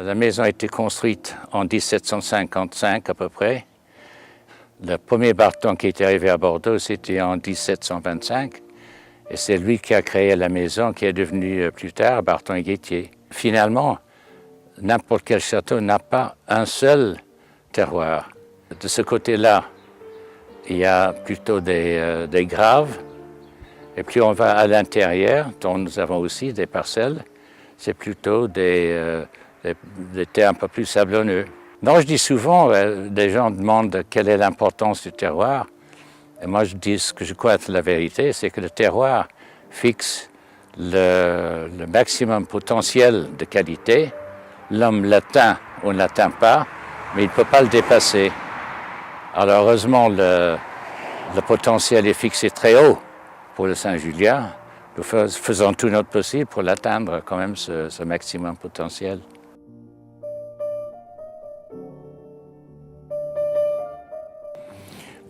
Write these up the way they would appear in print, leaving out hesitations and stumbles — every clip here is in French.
La maison a été construite en 1755 à peu près. Le premier Barton qui est arrivé à Bordeaux, c'était en 1725. Et c'est lui qui a créé la maison qui est devenue plus tard Barton et Guettier. Finalement, n'importe quel château n'a pas un seul terroir. De ce côté-là, il y a plutôt des graves. Et plus on va à l'intérieur, dont nous avons aussi des parcelles, c'est plutôt des terres un peu plus sablonneux. Non, je dis souvent, des gens demandent quelle est l'importance du terroir. Et moi, je dis ce que je crois être la vérité, c'est que le terroir fixe le maximum potentiel de qualité. L'homme l'atteint ou ne l'atteint pas, mais il ne peut pas le dépasser. Alors heureusement, le potentiel est fixé très haut pour le Saint-Julien. Nous faisons tout notre possible pour l'atteindre quand même, ce maximum potentiel.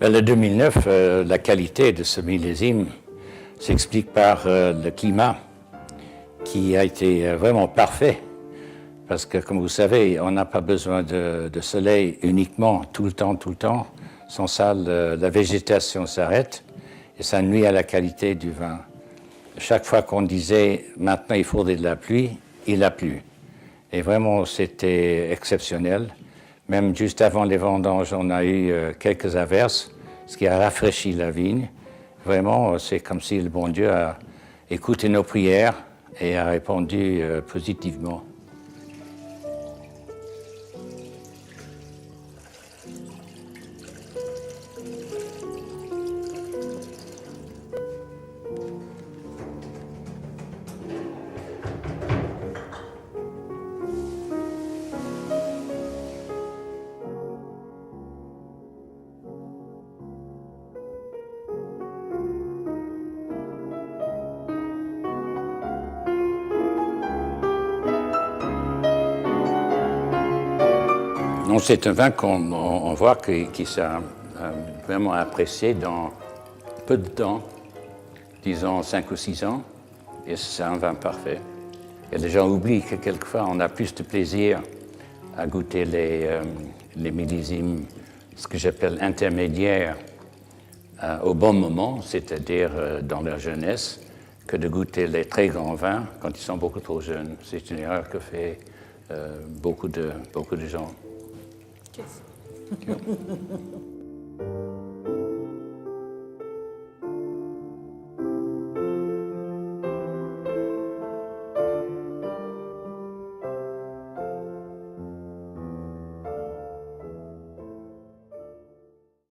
Le 2009, la qualité de ce millésime s'explique par le climat qui a été vraiment parfait. Parce que, comme vous savez, on n'a pas besoin de soleil uniquement, tout le temps. Sans ça, la végétation s'arrête et ça nuit à la qualité du vin. Chaque fois qu'on disait « maintenant il faudrait de la pluie », il a plu. Et vraiment, c'était exceptionnel. Même juste avant les vendanges, on a eu quelques averses, ce qui a rafraîchi la vigne. Vraiment, c'est comme si le bon Dieu a écouté nos prières et a répondu positivement. Non, c'est un vin qu'on voit qui s'est vraiment apprécié dans peu de temps, disons 5 ou 6 ans, et c'est un vin parfait. Et les gens oublient que quelquefois on a plus de plaisir à goûter les millésimes, ce que j'appelle intermédiaires, au bon moment, c'est-à-dire dans leur jeunesse, que de goûter les très grands vins quand ils sont beaucoup trop jeunes. C'est une erreur que fait beaucoup de gens. Yes.